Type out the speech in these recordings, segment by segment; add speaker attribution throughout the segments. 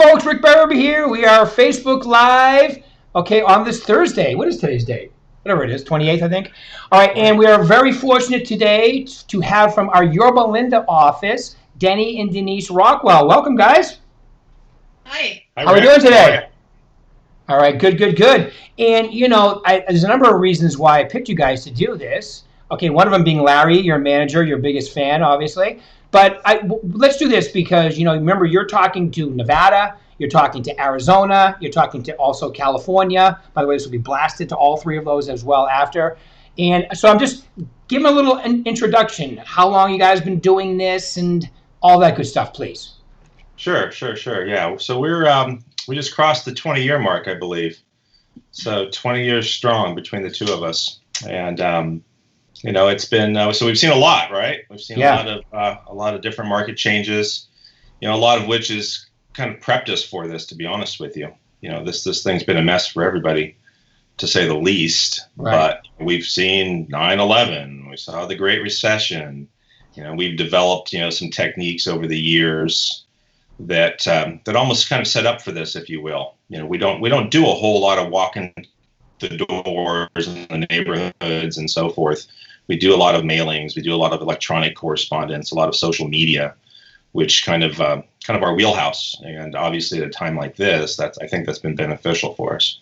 Speaker 1: folks, Rick Berube here. We are Facebook Live, okay, on this Thursday. What is today's date? Whatever it is, 28th, I think. All right, and we are very fortunate today to have from our Yorba Linda office, Denny and Denise Rockwell. Welcome, guys.
Speaker 2: Hi.
Speaker 1: How are we doing today? All right, good. And, you know, there's a number of reasons why I picked you guys to do this. Okay, one of them being Larry, your manager, your biggest fan, obviously. But let's do this because, you know, remember, you're talking to Nevada, you're talking to Arizona, you're talking to also California. By the way, this will be blasted to all three of those as well after. And so I'm just giving a little introduction. How long you guys been doing this and all that good stuff, please.
Speaker 3: Sure. Yeah. So we just crossed the 20-year mark, I believe. So 20 years strong between the two of us. And, you know, it's been so we've seen a lot, right? We've seen a lot of different market changes, you know, a lot of which has kind of prepped us for this, to be honest with you. You know, this thing's been a mess for everybody, to say the least. Right. But we've seen 9/11, we saw the Great Recession. You know, we've developed, you know, some techniques over the years that almost kind of set up for this, if you will. You know, we don't do a whole lot of walking the doors in the neighborhoods and so forth. We do a lot of mailings, we do a lot of electronic correspondence, a lot of social media, which kind of our wheelhouse. And obviously at a time like this, I think that's been beneficial for us.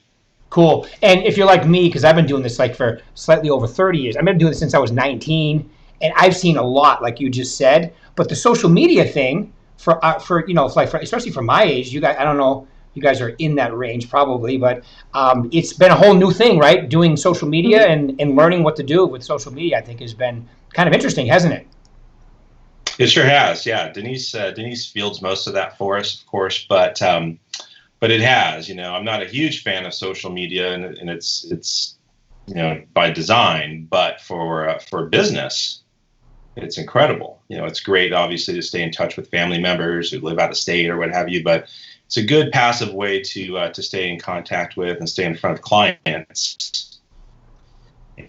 Speaker 1: Cool. And if you're like me, because I've been doing this like for slightly over 30 years, I've been doing this since I was 19, and I've seen a lot, like you just said. But the social media thing for you know, like especially for my age, you guys, I don't know, you guys are in that range probably, but it's been a whole new thing, right? Doing social media and learning what to do with social media, I think, has been kind of interesting, hasn't it?
Speaker 3: It sure has, yeah. Denise fields most of that for us, of course, but it has. You know, I'm not a huge fan of social media, and it's you know, by design, but for business, it's incredible. You know, it's great, obviously, to stay in touch with family members who live out of state or what have you, but it's a good passive way to stay in contact with and stay in front of clients.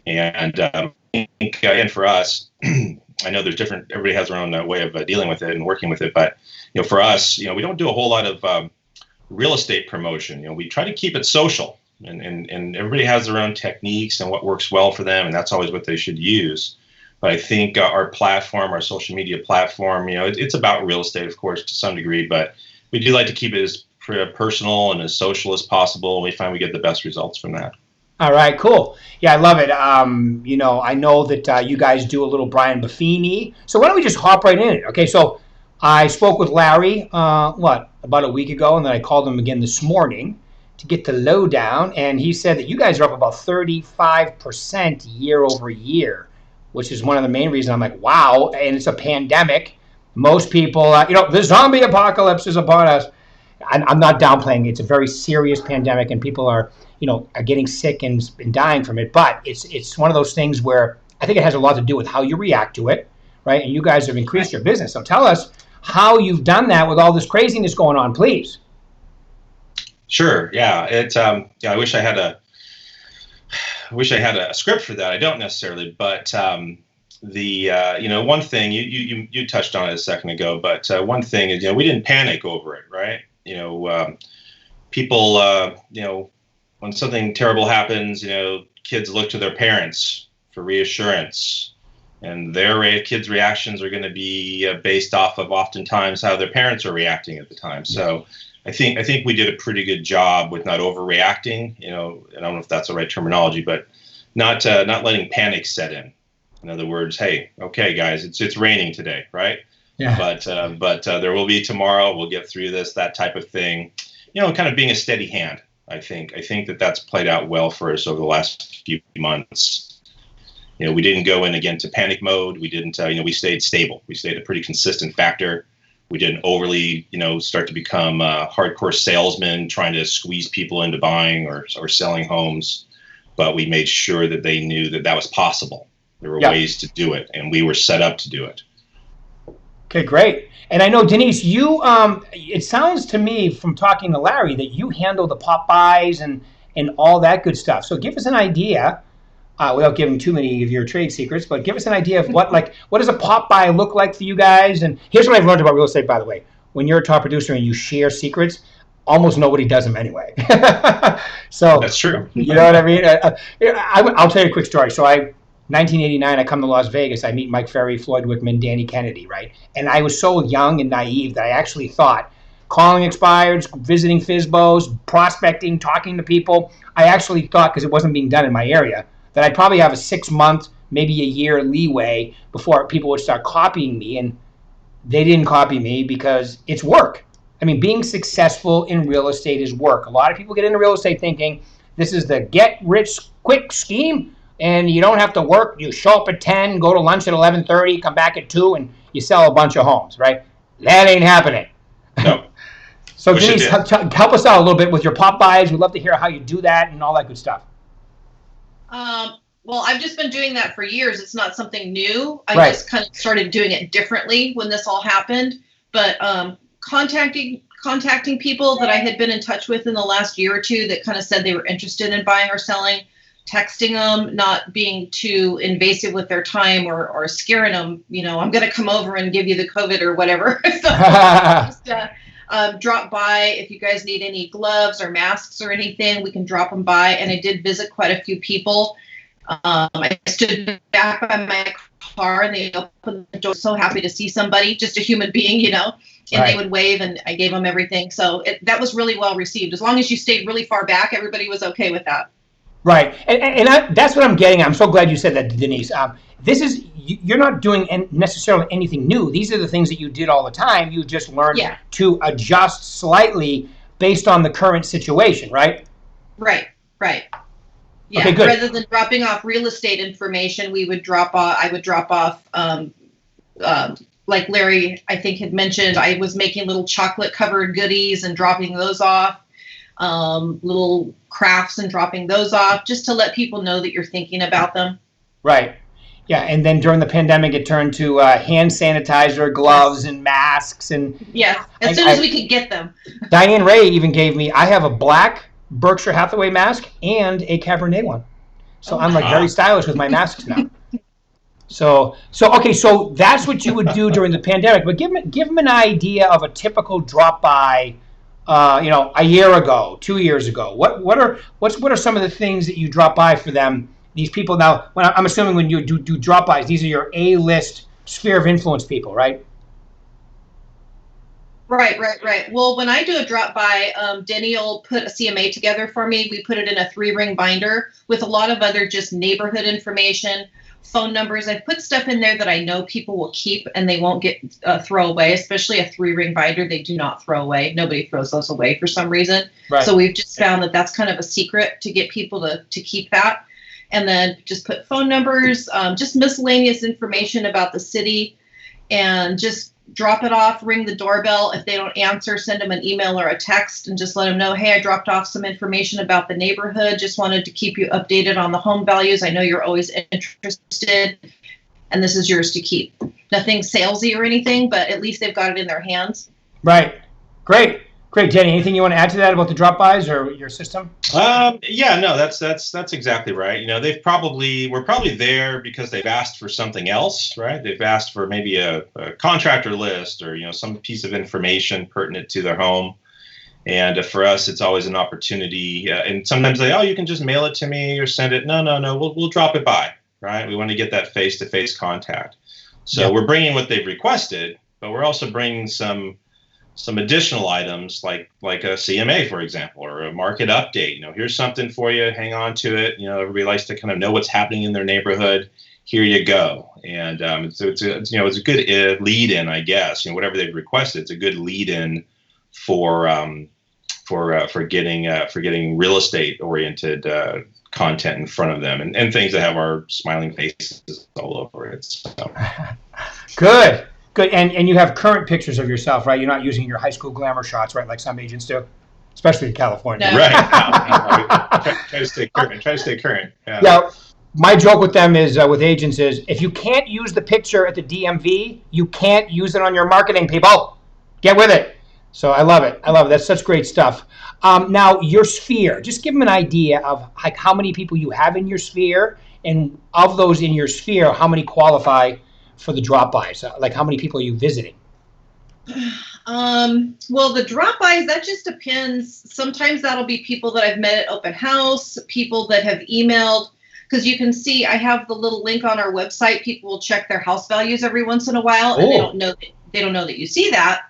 Speaker 3: And I think, and for us, I know there's different. Everybody has their own way of dealing with it and working with it. But you know, for us, you know, we don't do a whole lot of real estate promotion. You know, we try to keep it social, and everybody has their own techniques and what works well for them, and that's always what they should use. But I think our platform, our social media platform, you know, it's about real estate, of course, to some degree, but we do like to keep it as personal and as social as possible. And we find we get the best results from that.
Speaker 1: All right, cool. Yeah, I love it. You know, I know that you guys do a little Brian Buffini. So why don't we just hop right in it? Okay, so I spoke with Larry, about a week ago, and then I called him again this morning to get the lowdown. And he said that you guys are up about 35% year over year, which is one of the main reasons I'm like, wow, and it's a pandemic. Most people, you know, the zombie apocalypse is upon us. I'm not downplaying it. It's a very serious pandemic, and people are getting sick and dying from it. But it's one of those things where I think it has a lot to do with how you react to it, right? And you guys have increased your business. So tell us how you've done that with all this craziness going on, please.
Speaker 3: Sure. Yeah. I wish I had a script for that. I don't necessarily, but one thing you touched on it a second ago, but one thing is, you know, we didn't panic over it, right? You know, people, you know, when something terrible happens, you know, kids look to their parents for reassurance, and their kids' reactions are going to be based off of oftentimes how their parents are reacting at the time. So I think we did a pretty good job with not overreacting. You know, I don't know if that's the right terminology, but not letting panic set in. In other words, hey, okay, guys, it's raining today, right? Yeah. But there will be tomorrow. We'll get through this, that type of thing. You know, kind of being a steady hand. I think that's played out well for us over the last few months. You know, we didn't go in again to panic mode. We didn't. We stayed stable. We stayed a pretty consistent factor. We didn't overly, you know, start to become hardcore salesmen trying to squeeze people into buying or selling homes. But we made sure that they knew that was possible. There were ways to do it, and we were set up to do it.
Speaker 1: Okay, great. And I know, Denise, you, it sounds to me from talking to Larry that you handle the pop buys and all that good stuff. So give us an idea, without giving too many of your trade secrets, but give us an idea of what does a pop buy look like for you guys? And here's what I've learned about real estate, by the way. When you're a top producer and you share secrets, almost nobody does them anyway. So
Speaker 3: That's true.
Speaker 1: you know what I mean? I'll tell you a quick story. So 1989, I come to Las Vegas. I meet Mike Ferry, Floyd Wickman, Danny Kennedy, right? And I was so young and naive that I actually thought calling expireds, visiting FSBOs, prospecting, talking to people. I actually thought, because it wasn't being done in my area, that I'd probably have a 6-month, maybe a year leeway before people would start copying me. And they didn't copy me because it's work. I mean, being successful in real estate is work. A lot of people get into real estate thinking this is the get-rich-quick scheme, and you don't have to work. You show up at 10, go to lunch at 11:30, come back at 2, and you sell a bunch of homes, right? That ain't happening.
Speaker 3: No.
Speaker 1: So, Denise, help us out a little bit with your pop buys. We'd love to hear how you do that and all that good stuff.
Speaker 2: Well, I've just been doing that for years. It's not something new. I
Speaker 1: Right.
Speaker 2: just kind of started doing it differently when this all happened. But contacting people that I had been in touch with in the last year or two that kind of said they were interested in buying or selling, texting them, not being too invasive with their time or scaring them, I'm going to come over and give you the COVID or whatever. So just drop by. If you guys need any gloves or masks or anything, we can drop them by. And I did visit quite a few people. I stood back by my car and they opened the door. So happy to see somebody, just a human being, and
Speaker 1: Right.
Speaker 2: They would wave and I gave them everything. So that was really well received. As long as you stayed really far back, everybody was okay with that.
Speaker 1: Right, and that's what I'm getting at. I'm so glad you said that, Denise. You're not doing necessarily anything new. These are the things that you did all the time. You just learned to adjust slightly based on the current situation, right?
Speaker 2: Right. Yeah.
Speaker 1: Okay, good.
Speaker 2: Rather than dropping off real estate information, I would drop off, like Larry, I think, had mentioned, I was making little chocolate covered goodies and dropping those off. Little crafts and dropping those off just to let people know that you're thinking about them.
Speaker 1: Right. Yeah. And then during the pandemic, it turned to hand sanitizer, gloves, and masks. And
Speaker 2: yeah, as soon as we could get them.
Speaker 1: Diane Ray even gave me, I have a black Berkshire Hathaway mask and a Cabernet one. So I'm like very stylish with my masks now. So okay, so that's what you would do during the pandemic. But give them an idea of a typical drop by. A year ago, 2 years ago, what are some of the things that you drop by for them? These people now, I'm assuming when you do drop bys, these are your A-list sphere of influence people, right?
Speaker 2: Right. Well, when I do a drop by, Denny will put a CMA together for me. We put it in a 3-ring binder with a lot of other just neighborhood information, phone numbers. I've put stuff in there that I know people will keep and they won't get throw away, especially a 3-ring binder. They do not throw away. Nobody throws those away for some reason.
Speaker 1: Right.
Speaker 2: So we've just found that that's kind of a secret to get people to keep that. And then just put phone numbers, just miscellaneous information about the city, and just drop it off, ring the doorbell. If they don't answer, send them an email or a text and just let them know, hey, I dropped off some information about the neighborhood. Just wanted to keep you updated on the home values. I know you're always interested, and this is yours to keep. Nothing salesy or anything, but at least they've got it in their hands.
Speaker 1: Right. Great. Jenny, anything you want to add to that about the drop bys or your system?
Speaker 3: Yeah, no, that's exactly right. We're probably there because they've asked for something else, right? They've asked for maybe a contractor list or, some piece of information pertinent to their home. And for us, it's always an opportunity. And sometimes you can just mail it to me or send it. No, we'll drop it by, right? We want to get that face-to-face contact. So We're bringing what they've requested, but we're also bringing some additional items like a CMA, for example, or a market update. Here's something for you. Hang on to it. Everybody likes to kind of know what's happening in their neighborhood. Here you go. And it's a good lead in, I guess. Whatever they've requested, it's a good lead in for getting real estate oriented content in front of them and things that have our smiling faces all over it. So.
Speaker 1: Good. And you have current pictures of yourself, right? You're not using your high school glamour shots, right? Like some agents do, especially in California.
Speaker 2: No.
Speaker 3: Right. Try to stay current.
Speaker 1: Yeah. My joke with them is, with agents is, if you can't use the picture at the DMV, you can't use it on your marketing, people. Get with it. So I love it. That's such great stuff. Now, your sphere, just give them an idea of like how many people you have in your sphere, and of those in your sphere, how many qualify for the drop-bys? Like how many people are you visiting?
Speaker 2: Well, the drop-bys, that just depends. Sometimes that'll be people that I've met at open house, people that have emailed, because you can see I have the little link on our website. People will check their house values every once in a while, and they don't know that you see that.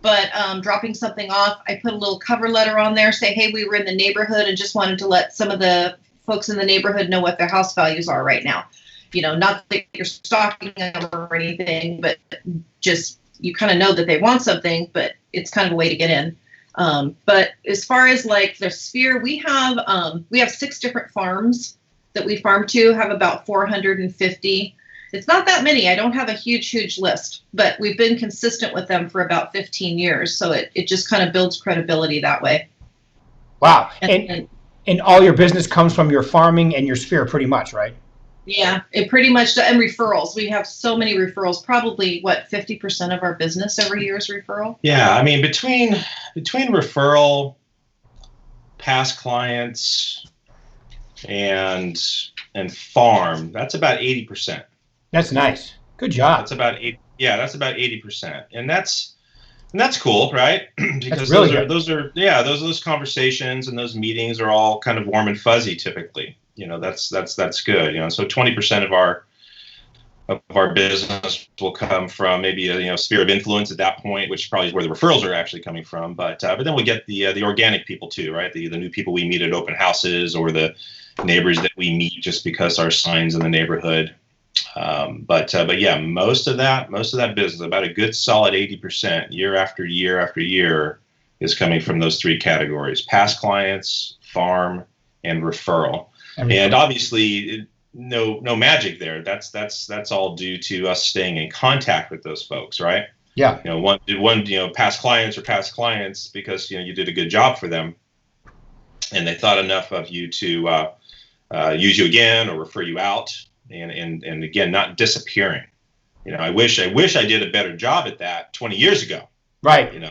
Speaker 2: But dropping something off, I put a little cover letter on there, say, hey, we were in the neighborhood and just wanted to let some of the folks in the neighborhood know what their house values are right now. Not that you're stalking them or anything, but just you kind of know that they want something, but it's kind of a way to get in. But as far as like the sphere, we have 6 different farms that we farm to, have about 450. It's not that many. I don't have a huge list, but we've been consistent with them for about 15 years. So it just kind of builds credibility that way.
Speaker 1: Wow. And all your business comes from your farming and your sphere pretty much, right?
Speaker 2: Yeah, it pretty much, and referrals. We have so many referrals, probably 50% of our business every year is referral.
Speaker 3: Yeah. I mean, between referral, past clients, and farm, that's about 80%.
Speaker 1: That's nice. Good job.
Speaker 3: That's about 80%. And that's cool, right? Because
Speaker 1: really
Speaker 3: those conversations and those meetings are all kind of warm and fuzzy typically. That's good. So 20% of our business will come from maybe a sphere of influence at that point, which probably is where the referrals are actually coming from. But then we get the organic people too, right? The new people we meet at open houses, or the neighbors that we meet just because our signs in the neighborhood. But yeah, most of that business, about a good solid 80%, year after year after year, is coming from those 3 categories: past clients, farm, and referral. And obviously, no magic there. That's all due to us staying in contact with those folks, right?
Speaker 1: Yeah.
Speaker 3: One past clients are past clients because you did a good job for them, and they thought enough of you to use you again or refer you out. And again, not disappearing. I wish I did a better job at that 20 years ago.
Speaker 1: Right.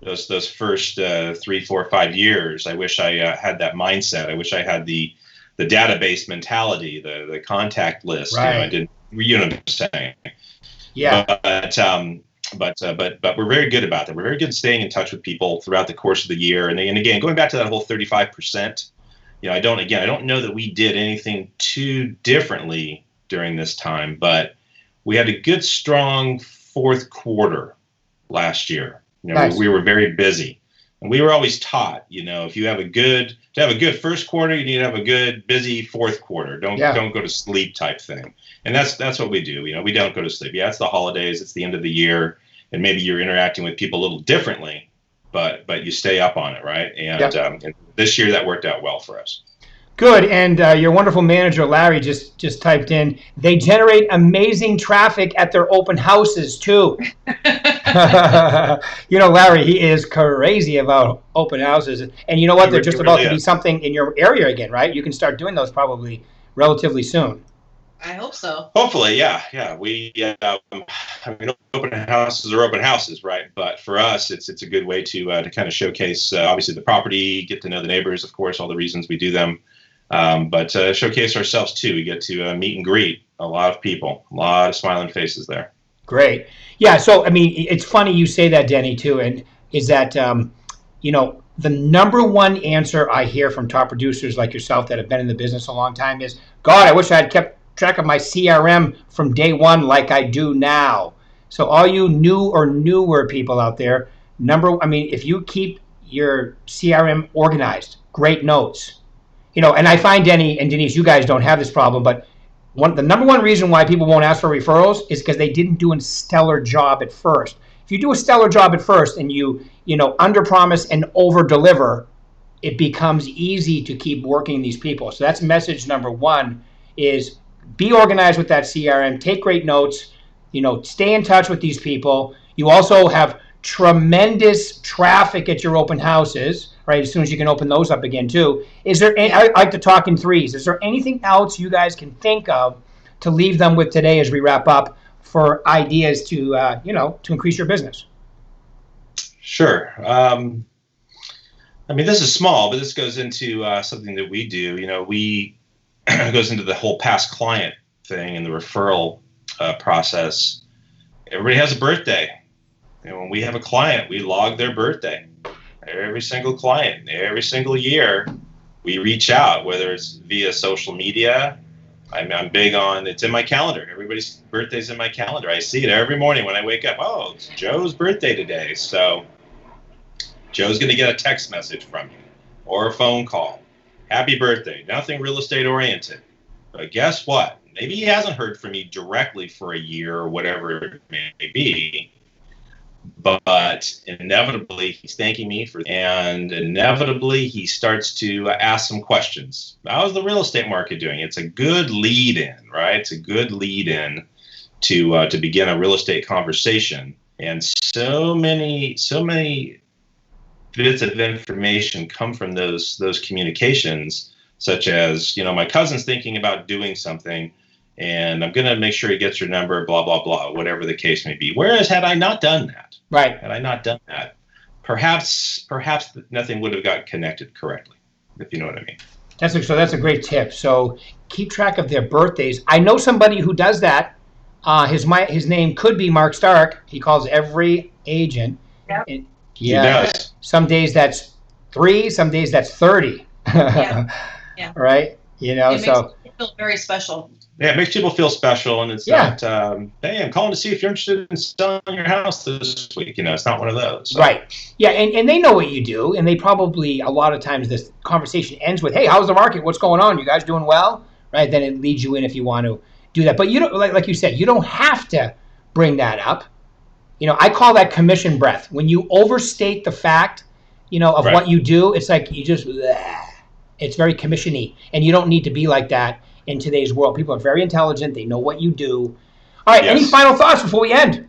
Speaker 3: Those first 3, 4, 5 years, I wish I had that mindset. I wish I had the database mentality, the contact list.
Speaker 1: Right.
Speaker 3: I didn't. You know what I'm saying?
Speaker 1: Yeah.
Speaker 3: But we're very good about that. We're very good at staying in touch with people throughout the course of the year. And again, going back to that whole 35%. I don't know that we did anything too differently during this time, but we had a good, strong fourth quarter last year.
Speaker 1: Nice.
Speaker 3: We were very busy, and we were always taught, if you have a good first quarter, you need to have a good, busy fourth quarter. Don't go to sleep type thing. And that's what we do. We don't go to sleep. Yeah, it's the holidays, it's the end of the year, and maybe you're interacting with people a little differently, but you stay up on it, right? And this year that worked out well for us.
Speaker 1: Good. And your wonderful manager, Larry, just typed in, they generate amazing traffic at their open houses, too. Larry, he is crazy about open houses. And you know what? They're just about to be something in your area again, right? You can start doing those probably relatively soon.
Speaker 2: I hope so.
Speaker 3: Hopefully, yeah. We, open houses are open houses, right? But for us, it's a good way to kind of showcase, obviously, the property, get to know the neighbors, of course, all the reasons we do them. But showcase ourselves too. We get to meet and greet a lot of people, a lot of smiling faces there.
Speaker 1: Great. Yeah. So, it's funny you say that, Denny, too. And is that, the number one answer I hear from top producers like yourself that have been in the business a long time is, God, I wish I had kept track of my CRM from day one like I do now. So all you new or newer people out there, if you keep your CRM organized, great notes. And I find, Denny and Denise, you guys don't have this problem, but the number one reason why people won't ask for referrals is because they didn't do a stellar job at first. If you do a stellar job at first and you under-promise and over-deliver, it becomes easy to keep working these people. So that's message number one, is be organized with that CRM, take great notes, stay in touch with these people. You also have tremendous traffic at your open houses, right? As soon as you can open those up again too. Is there I like to talk in threes. Is there anything else you guys can think of to leave them with today as we wrap up for ideas to to increase your business?
Speaker 3: Sure. This is small, but this goes into something that we do. We goes into the whole past client thing and the referral process. Everybody has a birthday. And when we have a client, we log their birthday. Every single client, every single year, we reach out, whether it's via social media. I'm big on, it's in my calendar. Everybody's birthday's in my calendar. I see it every morning when I wake up. Oh, it's Joe's birthday today. So Joe's going to get a text message from you or a phone call. Happy birthday. Nothing real estate oriented. But guess what? Maybe he hasn't heard from me directly for a year or whatever it may be. But inevitably, he's thanking me and inevitably he starts to ask some questions. How's the real estate market doing? It's a good lead in, right? It's a good lead in to begin a real estate conversation. And so many bits of information come from those communications, such as, my cousin's thinking about doing something, and I'm going to make sure he gets your number, blah, blah, blah, whatever the case may be. Whereas had I not done that, perhaps nothing would have got connected correctly, if you know what I mean.
Speaker 1: That's a great tip. So keep track of their birthdays. I know somebody who does that. His name could be Mark Stark. He calls every agent.
Speaker 2: Yep.
Speaker 3: He does.
Speaker 1: Some days that's 3, some days that's 30.
Speaker 2: Yeah.
Speaker 1: Right?
Speaker 2: It makes people feel very special.
Speaker 3: Yeah, it makes people feel special, and it's not, hey, I'm calling to see if you're interested in selling your house this week. It's not one of those. So.
Speaker 1: Right. Yeah, and they know what you do, and they probably, a lot of times, this conversation ends with, hey, how's the market? What's going on? You guys doing well? Right? Then it leads you in if you want to do that. But you don't, like you said, you don't have to bring that up. I call that commission breath. When you overstate the fact, of what you do, it's like you just, it's very commission-y. And you don't need to be like that in today's world. People are very intelligent. They know what you do. All right. Yes. Any final thoughts before we end?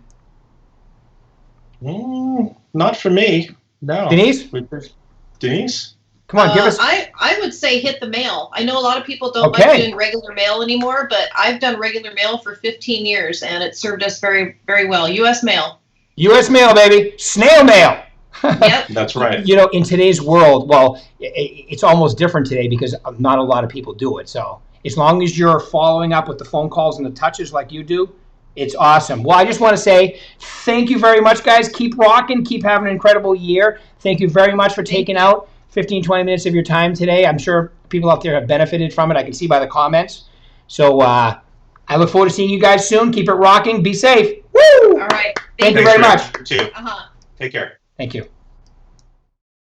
Speaker 3: Not for me. No. Denise?
Speaker 1: Come on, give us.
Speaker 2: I would say hit the mail. I know a lot of people don't like doing regular mail anymore, but I've done regular mail for 15 years, and it served us very, very well. U.S. mail. U.S.
Speaker 1: mail, baby. Snail mail.
Speaker 2: Yep.
Speaker 3: That's right.
Speaker 1: In today's world, well, it's almost different today because not a lot of people do it. So as long as you're following up with the phone calls and the touches like you do, it's awesome. Well, I just want to say thank you very much, guys. Keep rocking. Keep having an incredible year. Thank you very much for taking out 15, 20 minutes of your time today. I'm sure people out there have benefited from it. I can see by the comments. So I look forward to seeing you guys soon. Keep it rocking. Be safe. Woo!
Speaker 2: All right.
Speaker 1: Thank you very much.
Speaker 3: You too. Take care.
Speaker 1: Thank you.